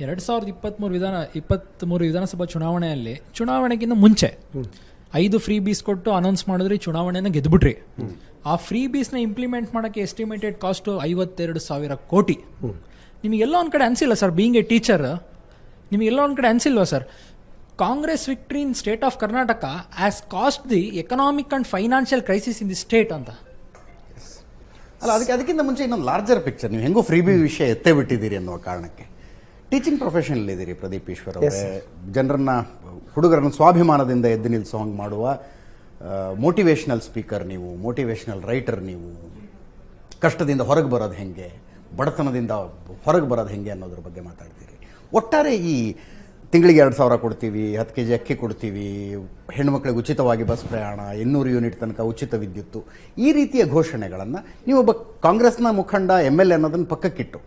2023 ವಿಧಾನಸಭಾ ಚುನಾವಣೆಗಿಂತ ಮುಂಚೆ 5 ಫ್ರೀ ಬೀಸ್ ಕೊಟ್ಟು ಅನೌನ್ಸ್ ಮಾಡಿದ್ರಿ, ಚುನಾವಣೆನ ಗೆದ್ಬಿಟ್ರಿ. ಆ ಫ್ರೀ ಬೀಸ್ನ ಇಂಪ್ಲಿಮೆಂಟ್ ಮಾಡೋಕ್ಕೆ ಎಸ್ಟಿಮೇಟೆಡ್ ಕಾಸ್ಟ್ 52,000 ಕೋಟಿ. ನಿಮಗೆಲ್ಲ ಒಂದು ಕಡೆ ಅನಿಸಿಲ್ಲ ಸರ್, ಬೀಯಿಂಗ್ ಎ ಟೀಚರ್, ನಿಮಗೆಲ್ಲ ಒಂದು ಕಡೆ ಅನಿಸಿಲ್ವಾ sir, Congress victory in state of Karnataka as cost the economic and financial crisis in the state ಅಂತ? ಅಲ್ಲ, ಅದಕ್ಕಿಂತ ಮುಂಚೆ ಇನ್ನೊಂದು ಲಾರ್ಜರ್ ಪಿಕ್ಚರ್, ನೀವು ಹೆಂಗೋ ಫ್ರೀ ಬಿ ವಿಷಯ ಎತ್ತೇ ಬಿಟ್ಟಿದ್ದೀರಿ ಅನ್ನುವ ಕಾರಣಕ್ಕೆ ಟೀಚಿಂಗ್ ಪ್ರೊಫೆಷನಲ್ ಇದ್ದೀರಿ ಪ್ರದೀಪ್ ಈಶ್ವರ್ ಅವರೇ. ಜನರನ್ನ, ಹುಡುಗರನ್ನ ಸ್ವಾಭಿಮಾನದಿಂದ ಎದ್ದು ನಿಲ್ಲಿಸೋ ಹಂಗೆ ಮಾಡುವ ಮೋಟಿವೇಶ್ನಲ್ ಸ್ಪೀಕರ್ ನೀವು, ಮೋಟಿವೇಶ್ನಲ್ ರೈಟರ್ ನೀವು. ಕಷ್ಟದಿಂದ ಹೊರಗೆ ಬರೋದು ಹೆಂಗೆ, ಬಡತನದಿಂದ ಹೊರಗೆ ಬರೋದು ಹೆಂಗೆ ಅನ್ನೋದ್ರ ಬಗ್ಗೆ ಮಾತಾಡ್ತೀರಿ. ಒಟ್ಟಾರೆ ಈ ತಿಂಗಳಿಗೆ 2,000 ಕೊಡ್ತೀವಿ, 10 kg ಅಕ್ಕಿ ಕೊಡ್ತೀವಿ, ಹೆಣ್ಣುಮಕ್ಕಳಿಗೆ ಉಚಿತವಾಗಿ ಬಸ್ ಪ್ರಯಾಣ, 800 ಯೂನಿಟ್ ತನಕ ಉಚಿತ ವಿದ್ಯುತ್ತು, ಈ ರೀತಿಯ ಘೋಷಣೆಗಳನ್ನು ನೀವೊಬ್ಬ ಕಾಂಗ್ರೆಸ್ನ ಮುಖಂಡ MLA ಅನ್ನೋದನ್ನು ಪಕ್ಕಕ್ಕಿಟ್ಟು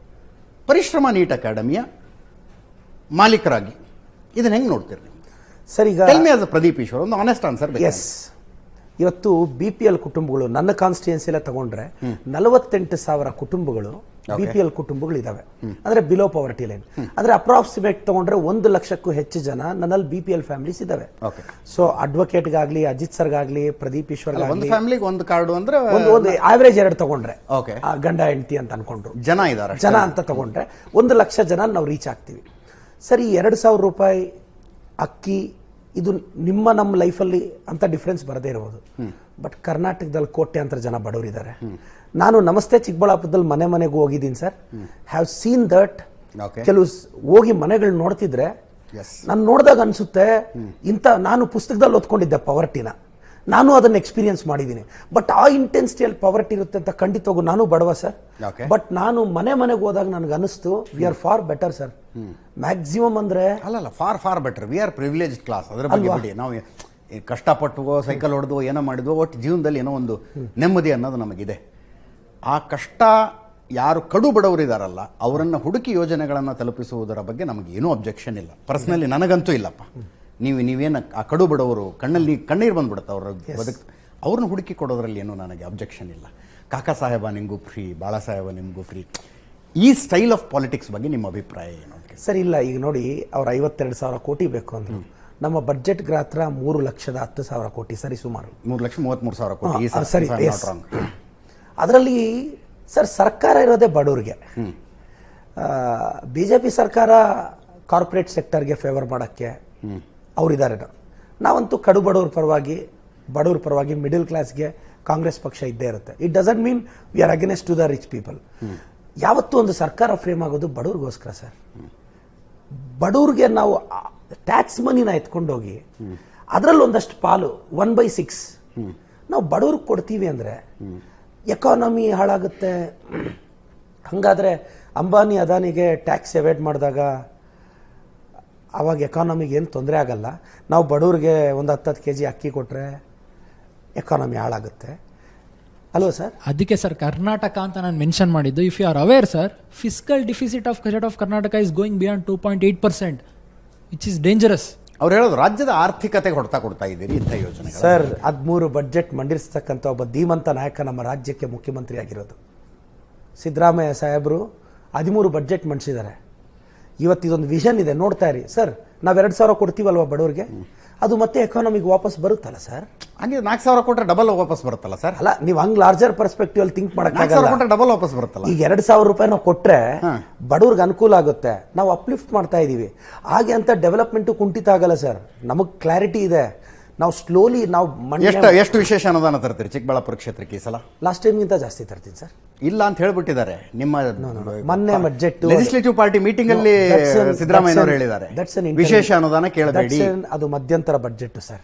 ಪರಿಶ್ರಮ ನೀಟ್ ಅಕಾಡೆಮಿಯ ಮಾಲೀಕರಾಗಿ ಇದನ್ನ ಹೆಂಗೆ ನೋಡ್ತೀರಿ ನೀವು? ಸರ್, ಈಗ ಪ್ರದೀಪ್ ಈಶ್ವರ್ ಒಂದು ಆನೆಸ್ಟ್ ಆನ್ಸರ್. ಎಸ್, ಇವತ್ತು BPL ಕುಟುಂಬಗಳು ನನ್ನ ಕಾನ್ಸ್ಟಿಟ್ಯೂನ್ಸಿಯಲ್ಲೇ ತಗೊಂಡ್ರೆ 48,000 ಕುಟುಂಬಗಳು BPL ಕುಟುಂಬಗಳು ಇದಾವೆ, ಅಂದ್ರೆ ಬಿಲೋ ಪವರ್ಟಿ ಲೈನ್. ಅಂದ್ರೆ ಅಪ್ರಾಕ್ಸಿಮೇಟ್ ತಗೊಂಡ್ರೆ 1 ಲಕ್ಷಕ್ಕೂ ಹೆಚ್ಚು ಜನ ನನ್ನಲ್ಲಿ BPL ಫ್ಯಾಮಿಲೀಸ್ ಇದಾವೆ. ಸೊ ಅಡ್ವೊಕೇಟ್ಗಾಗ್ಲಿ, ಅಜಿತ್ ಸರ್ಗಾಗ್ಲಿ, ಪ್ರದೀಪ್ ಈಶ್ವರ್ ಒಂದು ಫ್ಯಾಮಿಲಿಗೆ ಒಂದು ಕಾರ್ಡು ಅಂದ್ರೆ ಒಂದು ಆವರೇಜ್ 2 ತಗೊಂಡ್ರೆ ಗಂಡ ಹೆಂಡತಿ ಅಂತ ಅನ್ಕೊಂಡ್ರು ಜನ ಅಂತ ತಗೊಂಡ್ರೆ 1 ಲಕ್ಷ ಜನ ನಾವು ರೀಚ್ ಆಗ್ತೀವಿ. ಸರಿ, 2,000 ರೂಪಾಯಿ ಅಕ್ಕಿ ಇದು ನಮ್ಮ ಲೈಫಲ್ಲಿ ಅಂತ ಡಿಫ್ರೆನ್ಸ್ ಬರದೇ ಇರಬಹುದು. ಬಟ್ ಕರ್ನಾಟಕದಲ್ಲಿ ಕೋಟ್ಯಾಂತರ ಜನ ಬಡವರಿದ್ದಾರೆ. ನಾನು ನಮಸ್ತೆ ಚಿಕ್ಕಬಳ್ಳಾಪುರದಲ್ಲಿ ಮನೆಗೂ ಹೋಗಿದ್ದೀನಿ ಸರ್. Have seen that. ಕೆಲವು ಹೋಗಿ ಮನೆಗಳು ನೋಡ್ತಿದ್ರೆ ನಾನು ನೋಡಿದಾಗ ಅನ್ಸುತ್ತೆ, ನಾನು ಪುಸ್ತಕದಲ್ಲಿ ಓದ್ಕೊಂಡಿದ್ದೆ ಪವರ್ಟಿನ, ನಾನು ಅದನ್ನ ಎಕ್ಸ್ಪೀರಿಯನ್ಸ್ ಮಾಡಿದ್ದೀನಿ. ಬಟ್ ಆ ಇಂಟೆನ್ಸಿಟಿಯಲ್ಲಿ ಪವರ್ಟಿ ಇರುತ್ತೆ ಅಂತ ಖಂಡಿತವಾಗೂ ನಾನು ಬಡವ ಸರ್. ಬಟ್ ನಾನು ಮನೆಗೆ ಹೋದಾಗ ನನಗೆ ಅನಿಸ್ತು, we are for better sir. Maximum ಅಂದ್ರೆ ಅಲ್ಲ, for better. We are privilege class. ಅದ್ರ ಬಗ್ಗೆ ಬಿಡಿ, ನಾವು ಕಷ್ಟಪಟ್ಟು ಸೈಕಲ್ ಹೊಡೆದು ಏನೋ ಮಾಡಿದ್ವೋ, ಒಟ್ಟು ಜೀವನದಲ್ಲಿ ಏನೋ ಒಂದು ನೆಮ್ಮದಿ ಅನ್ನೋದು ನಮಗಿದೆ. ಆ ಕಷ್ಟ ಯಾರು ಕಡು ಬಡವರಿದಾರಲ್ಲ ಅವರನ್ನು ಹುಡುಕಿ ಯೋಜನೆಗಳನ್ನು ತಲುಪಿಸುವುದರ ಬಗ್ಗೆ ನಮಗೆ ಏನೂ ಅಬ್ಜೆಕ್ಷನ್ ಇಲ್ಲ. ಪರ್ಸನಲಿ ನನಗಂತೂ ಇಲ್ಲಪ್ಪ. ನೀವೇನು ಆ ಕಡು ಬಡವರು ಕಣ್ಣೀರು ಬಂದ್ಬಿಡುತ್ತೆ ಅವ್ರ ಅವ್ರನ್ನ ಹುಡುಕಿ ಕೊಡೋದ್ರಲ್ಲಿ ಏನೂ ನನಗೆ ಅಬ್ಜೆಕ್ಷನ್ ಇಲ್ಲ. ಕಾಕಾ ಸಾಹೇಬ ನಿಮಗೂ ಫ್ರೀ, ಬಾಳಾ ಸಾಹೇಬ ನಿಮಗೂ ಫ್ರೀ, ಈ ಸ್ಟೈಲ್ ಆಫ್ ಪಾಲಿಟಿಕ್ಸ್ ಬಗ್ಗೆ ನಿಮ್ಮ ಅಭಿಪ್ರಾಯ ಏನು? ಸರ್, ಇಲ್ಲ, ಈಗ ನೋಡಿ, ಅವ್ರು 52,000 ಕೋಟಿ ಬೇಕು ಅಂದ್ರು. ನಮ್ಮ ಬಡ್ಜೆಟ್ ಗಾತ್ರ 3,10,000 ಕೋಟಿ, ಸರಿ, ಸುಮಾರು 3,33,000 ಕೋಟಿ. ಸರಿ, ಅದರಲ್ಲಿ ಸರ್ ಸರ್ಕಾರ ಇರೋದೇ ಬಡವ್ರಿಗೆ. BJP ಸರ್ಕಾರ ಕಾರ್ಪೊರೇಟ್ ಸೆಕ್ಟರ್ಗೆ ಫೇವರ್ ಮಾಡೋಕ್ಕೆ ಅವರಿದ್ದಾರೆ. ನಾವಂತೂ ಕಡು ಬಡವ್ರ ಪರವಾಗಿ ಮಿಡಲ್ ಕ್ಲಾಸ್ಗೆ ಕಾಂಗ್ರೆಸ್ ಪಕ್ಷ ಇದ್ದೇ ಇರುತ್ತೆ. It doesn't mean we are against to the rich people. ಯಾವತ್ತೂ ಒಂದು ಸರ್ಕಾರ ಫ್ರೇಮ್ ಆಗೋದು ಬಡವ್ರಿಗೋಸ್ಕರ ಸರ್. ಬಡವ್ರಿಗೆ ನಾವು ಟ್ಯಾಕ್ಸ್ ಮನಿನ ಎತ್ಕೊಂಡೋಗಿ ಅದರಲ್ಲಿ ಒಂದಷ್ಟು ಪಾಲು 1/6 ನಾವು ಬಡವ್ರಿಗೆ ಕೊಡ್ತೀವಿ ಅಂದರೆ ಎಕಾನಮಿ ಹಾಳಾಗುತ್ತೆ. ಹಾಗಾದರೆ ಅಂಬಾನಿ ಅದಾನಿಗೆ ಟ್ಯಾಕ್ಸ್ ಎವೇಡ್ ಮಾಡಿದಾಗ ಆವಾಗ ಎಕಾನಮಿಗೆ ಏನು ತೊಂದರೆ ಆಗಲ್ಲ. ನಾವು ಬಡವ್ರಿಗೆ ಒಂದು 10 kg ಅಕ್ಕಿ ಕೊಟ್ಟರೆ ಎಕಾನಮಿ ಹಾಳಾಗುತ್ತೆ ಅಲ್ವಾ ಸರ್? ಅದಕ್ಕೆ ಸರ್ ಕರ್ನಾಟಕ ಅಂತ ನಾನು ಮೆನ್ಷನ್ ಮಾಡಿದ್ದು. If you are aware sir, fiscal deficit of budget of Karnataka is going beyond 2.8%, which is dangerous. ಅವ್ರು ಹೇಳೋದು ರಾಜ್ಯದ ಆರ್ಥಿಕತೆಗೆ ಹೊಡೆತ ಕೊಡ್ತಾ ಇದ್ದೀರಿ ಇಂಥ ಯೋಜನೆ. ಸರ್, 13 ಬಡ್ಜೆಟ್ ಮಂಡಿಸ್ತಕ್ಕಂಥ ಒಬ್ಬ ಧೀಮಂತ ನಾಯಕ ನಮ್ಮ ರಾಜ್ಯಕ್ಕೆ ಮುಖ್ಯಮಂತ್ರಿ ಆಗಿರೋದು ಸಿದ್ದರಾಮಯ್ಯ ಸಾಹೇಬರು 13 ಬಡ್ಜೆಟ್ ಮಂಡಿಸಿದ್ದಾರೆ. ಇವತ್ತು ಇದೊಂದು ವಿಷನ್ ಇದೆ, ನೋಡ್ತಾ ಇರಿ ಸರ್. ನಾವು 2,000 ಕೊಡ್ತೀವಲ್ವಾ ಬಡವರಿಗೆ, ಅದು ಮತ್ತೆ ಎಕಾನಮಿಗೆ ವಾಪಸ್ ಬರುತ್ತಲ್ಲ ಸರ್. ಹಂಗೆ 4,000 ಕೊಟ್ಟರೆ ಡಬಲ್ ವಾಪಸ್ ಬರುತ್ತಲ್ಲ ಸರ್? ಅಲ್ಲ, ನೀವು ಹಂಗೆ ಲಾರ್ಜರ್ ಪರ್ಸ್ಪೆಕ್ಟಿವ್ ಅಲ್ಲಿ ಥಿಂಕ್ ಮಾಡಕ್ಕಾಗಲ್ಲ. ಡಬಲ್ ವಾಪಸ್ ಬರುತ್ತಲ್ಲ. ಈಗ 2,000 ರೂಪಾಯಿ ನಾವು ಕೊಟ್ರೆ ಬಡವ್ರಿಗೆ ಅನುಕೂಲ ಆಗುತ್ತೆ, ನಾವು ಅಪ್ಲಿಫ್ಟ್ ಮಾಡ್ತಾ ಇದೀವಿ. ಹಾಗೆ ಅಂತ ಡೆವಲಪ್ಮೆಂಟ್ ಕುಂಠಿತ ಆಗಲ್ಲ ಸರ್. ನಮಗೆ ಕ್ಲಾರಿಟಿ ಇದೆ. ನಾವು ಸ್ಲೋಲಿ ನಾವು ಎಷ್ಟು ವಿಶೇಷ ಅನುದಾನ ತರ್ತೀರಿ ಚಿಕ್ಕಬಳ್ಳಾಪುರ ಕ್ಷೇತ್ರಕ್ಕೆ ಈ ಸಲ? ಲಾಸ್ಟ್ ಟೈಮ್ಗಿಂತ ಜಾಸ್ತಿ ತರ್ತೀನಿ ಸರ್. ಇಲ್ಲ ಅಂತ ಹೇಳ್ಬಿಟ್ಟಿದ್ದಾರೆ ನಿಮ್ಮ ಮೊನ್ನೆ ಬಜೆಟ್ ಲೆಜಿಸ್ಲೇಟಿವ್ ಪಾರ್ಟಿ ಮೀಟಿಂಗ್ ಅಲ್ಲಿ ಸಿದ್ದರಾಮಯ್ಯ ಅವರು ಹೇಳಿದ್ದಾರೆ, ವಿಶೇಷ ಅನುದಾನ ಕೇಳಬೇಡಿ. ಅದು ಮಧ್ಯಂತರ ಬಡ್ಜೆಟ್ ಸರ್.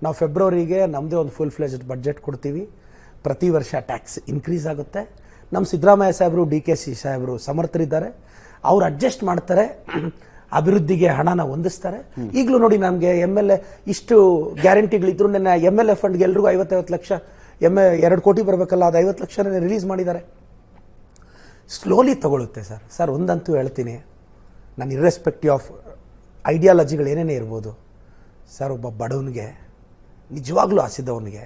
ನಾವು ಫೆಬ್ರವರಿಗೆ ನಮ್ಮದೇ ಒಂದು ಫುಲ್ ಫ್ಲೆಜ್ಡ್ ಬಡ್ಜೆಟ್ ಕೊಡ್ತೀವಿ. ಪ್ರತಿ ವರ್ಷ ಟ್ಯಾಕ್ಸ್ ಇನ್ಕ್ರೀಸ್ ಆಗುತ್ತೆ. ನಮ್ಮ ಸಿದ್ದರಾಮಯ್ಯ ಸಾಹೇಬರು, DKC ಸಾಹೇಬರು ಸಮರ್ಥರಿದ್ದಾರೆ. ಅವ್ರು ಅಡ್ಜಸ್ಟ್ ಮಾಡ್ತಾರೆ, ಅಭಿವೃದ್ಧಿಗೆ ಹಣನ ಹೊಂದಿಸ್ತಾರೆ. ಈಗಲೂ ನೋಡಿ, ನಮಗೆ MLA ಇಷ್ಟು ಗ್ಯಾರಂಟಿಗಳಿದ್ರು, ನನ್ನ MLA ಫಂಡ್ಗೆ ಎಲ್ರಿಗೂ 50 ಲಕ್ಷ 2 ಕೋಟಿ ಬರಬೇಕಲ್ಲ, ಅದು 50 ಲಕ್ಷನೇ ರಿಲೀಸ್ ಮಾಡಿದ್ದಾರೆ. ಸ್ಲೋಲಿ ತಗೊಳುತ್ತೆ ಸರ್. ಸರ್, ಒಂದಂತೂ ಹೇಳ್ತೀನಿ, ನಾನು ಇರ್ರೆಸ್ಪೆಕ್ಟಿವ್ ಆಫ್ ಐಡಿಯಾಲಜಿಗಳು ಏನೇನೇ ಇರ್ಬೋದು ಸರ್, ಒಬ್ಬ ಬಡವನಿಗೆ ನಿಜವಾಗ್ಲೂ ಹಸಿದವನಿಗೆ,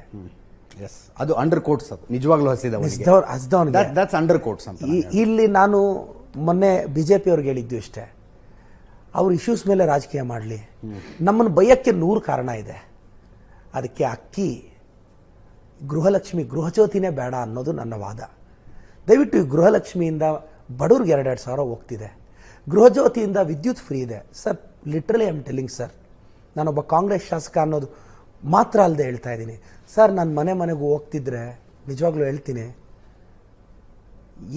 ಅದು ಅಂಡರ್ ಕೋಟ್ಸ್, ಅದು ನಿಜವಾಗ್ಲೂ ಹಸಿದವನಿಗೆ ಅಂಡರ್ ಕೋಟ್ಸ್ ಅಂತ. ಇಲ್ಲಿ ನಾನು ಮೊನ್ನೆ BJP ಅವ್ರಿಗೆ ಹೇಳಿದ್ದು ಇಷ್ಟೇ, ಅವ್ರ ಇಶ್ಯೂಸ್ ಮೇಲೆ ರಾಜಕೀಯ ಮಾಡಲಿ. ನಮ್ಮನ್ನು ಬೈಯಕ್ಕೆ 100 ಕಾರಣ ಇದೆ. ಅದಕ್ಕೆ ಅಕ್ಕಿ, ಗೃಹಲಕ್ಷ್ಮಿ, ಗೃಹಜ್ಯೋತಿನೇ ಬೇಡ ಅನ್ನೋದು ನನ್ನ ವಾದ. ದಯವಿಟ್ಟು ಈ ಗೃಹಲಕ್ಷ್ಮಿಯಿಂದ ಬಡವ್ರಿಗೆ 2,2 ಸಾವಿರ ಹೋಗ್ತಿದೆ. ಗೃಹಜ್ಯೋತಿಯಿಂದ ವಿದ್ಯುತ್ ಫ್ರೀ ಇದೆ sir. Literally I am telling sir, ನಾನೊಬ್ಬ ಕಾಂಗ್ರೆಸ್ ಶಾಸಕ ಅನ್ನೋದು ಮಾತ್ರ ಅಲ್ಲದೆ ಹೇಳ್ತಾ ಇದ್ದೀನಿ ಸರ್. ನಾನು ಮನೆಗೂ ಹೋಗ್ತಿದ್ರೆ ನಿಜವಾಗ್ಲೂ ಹೇಳ್ತೀನಿ,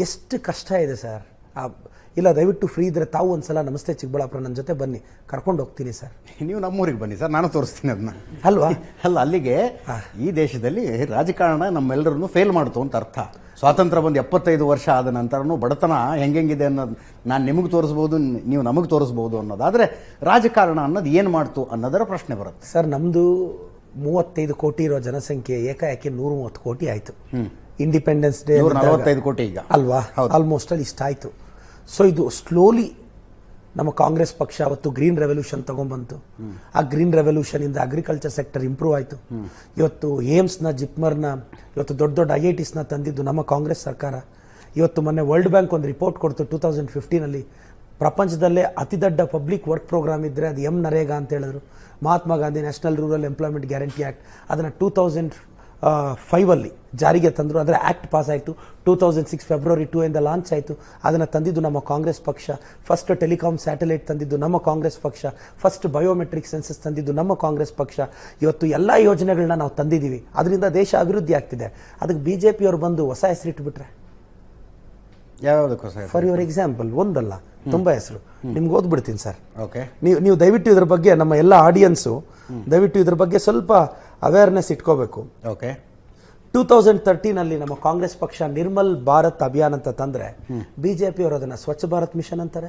ಎಷ್ಟು ಕಷ್ಟ ಇದೆ ಸರ್. ಇಲ್ಲ, ದಯವಿಟ್ಟು ಫ್ರೀ ಇದ್ದರೆ ತಾವು ಒಂದ್ಸಲ ನಮಸ್ತೆ ಚಿಕ್ಕಬಳ್ಳಾಪುರ ನನ್ನ ಜೊತೆ ಬನ್ನಿ, ಕರ್ಕೊಂಡು ಹೋಗ್ತೀನಿ ಸರ್. ನೀವು ನಮ್ಮೂರಿಗೆ ಬನ್ನಿ ಸರ್, ನಾನು ತೋರಿಸ್ತೀನಿ ಅದನ್ನ. ಅಲ್ವಾ? ಅಲ್ಲ, ಅಲ್ಲಿಗೆ ಈ ದೇಶದಲ್ಲಿ ರಾಜಕಾರಣ ನಮ್ಮೆಲ್ಲರನ್ನು ಫೇಲ್ ಮಾಡ್ತು ಅಂತ ಅರ್ಥ. ಸ್ವಾತಂತ್ರ್ಯ ಬಂದು 75 ವರ್ಷ ಆದ ನಂತರನೂ ಬಡತನ ಹೆಂಗೆಂಗಿದೆ ಅನ್ನೋದು ನಾನು ನಿಮಗೆ ತೋರಿಸ್ಬೋದು, ನೀವು ನಮಗೆ ತೋರಿಸ್ಬೋದು ಅನ್ನೋದು. ಆದರೆ ರಾಜಕಾರಣ ಅನ್ನೋದು ಏನು ಮಾಡ್ತು ಅನ್ನೋದರ ಪ್ರಶ್ನೆ ಬರುತ್ತೆ ಸರ್. ನಮ್ಮದು 35 ಕೋಟಿ ಇರೋ ಜನಸಂಖ್ಯೆ ಏಕಾಏಕಿ 130 ಕೋಟಿ ಆಯಿತು. ಇಂಡಿಪೆಂಡೆನ್ಸ್ ಡೇ 45 ಕೋಟಿ ಈಗ ಅಲ್ವಾ? ಆಲ್ಮೋಸ್ಟ್ ಅಲ್ಲಿ ಇಷ್ಟ ಆಯಿತು. ಸೊ ಇದು ಸ್ಲೋಲಿ ನಮ್ಮ ಕಾಂಗ್ರೆಸ್ ಪಕ್ಷ ಅವತ್ತು ಗ್ರೀನ್ ರೆವಲ್ಯೂಷನ್ ತಗೊಂಡ್ಬಂತು. ಆ ಗ್ರೀನ್ ರೆವಲ್ಯೂಷನಿಂದ ಅಗ್ರಿಕಲ್ಚರ್ ಸೆಕ್ಟರ್ ಇಂಪ್ರೂವ್ ಆಯಿತು. ಇವತ್ತು ಏಮ್ಸ್ನ, ಜಿಪ್ಮರ್ನ, ಇವತ್ತು ದೊಡ್ಡ ದೊಡ್ಡ IITsನ ತಂದಿದ್ದು ನಮ್ಮ ಕಾಂಗ್ರೆಸ್ ಸರ್ಕಾರ. ಇವತ್ತು ಮೊನ್ನೆ ವರ್ಲ್ಡ್ ಬ್ಯಾಂಕ್ ಒಂದು ರಿಪೋರ್ಟ್ ಕೊಡ್ತು 2015 ಪ್ರಪಂಚದಲ್ಲೇ ಅತಿ ದೊಡ್ಡ ಪಬ್ಲಿಕ್ ವರ್ಕ್ ಪ್ರೋಗ್ರಾಮ್ ಇದ್ದರೆ ಅದು ನರೇಗಾ ಅಂತ ಹೇಳಿದ್ರು. Mahatma Gandhi national rural employment guarantee act ಅದನ್ನು 2005 ಜಾರಿಗೆ ತಂದರು. ಅದರ ಆ್ಯಕ್ಟ್ ಪಾಸ್ ಆಯಿತು. 2006 ಫೆಬ್ರವರಿ 2 ಲಾಂಚ್ ಆಯಿತು. ಅದನ್ನು ತಂದಿದ್ದು ನಮ್ಮ ಕಾಂಗ್ರೆಸ್ ಪಕ್ಷ. ಫಸ್ಟ್ ಟೆಲಿಕಾಂ ಸ್ಯಾಟಲೈಟ್ ತಂದಿದ್ದು ನಮ್ಮ ಕಾಂಗ್ರೆಸ್ ಪಕ್ಷ. ಫಸ್ಟ್ ಬಯೋಮೆಟ್ರಿಕ್ ಸೆನ್ಸಸ್ ತಂದಿದ್ದು ನಮ್ಮ ಕಾಂಗ್ರೆಸ್ ಪಕ್ಷ. ಇವತ್ತು ಎಲ್ಲ ಯೋಜನೆಗಳನ್ನ ನಾವು ತಂದಿದ್ದೀವಿ. ಅದರಿಂದ ದೇಶ ಅಭಿವೃದ್ಧಿ ಆಗ್ತಿದೆ. ಅದಕ್ಕೆ BJP ಬಂದು ಹೊಸ ಹೆಸರಿಟ್ಬಿಟ್ರೆ ಯಾವುದಕ್ಕೋಸ್ಕರ? ಫಾರ್ ಯುವರ್ ಎಕ್ಸಾಂಪಲ್, ಒಂದಲ್ಲ ತುಂಬ ಹೆಸರು ನಿಮ್ಗೆ ಓದ್ಬಿಡ್ತೀನಿ ಸರ್. ಓಕೆ, ನೀವು ದಯವಿಟ್ಟು ಇದ್ರ ಬಗ್ಗೆ, ನಮ್ಮ ಎಲ್ಲ ಆಡಿಯನ್ಸು ದಯವಿಟ್ಟು ಇದ್ರ ಬಗ್ಗೆ ಸ್ವಲ್ಪ ಅವೇರ್ನೆಸ್ ಇಟ್ಕೋಬೇಕು. ಓಕೆ, 2013 ನಮ್ಮ ಕಾಂಗ್ರೆಸ್ ಪಕ್ಷ ನಿರ್ಮಲ್ ಭಾರತ್ ಅಭಿಯಾನ್ ಅಂತ ತಂದ್ರೆ BJP ಅದನ್ನ ಸ್ವಚ್ಛ ಭಾರತ್ ಮಿಷನ್ ಅಂತಾರೆ.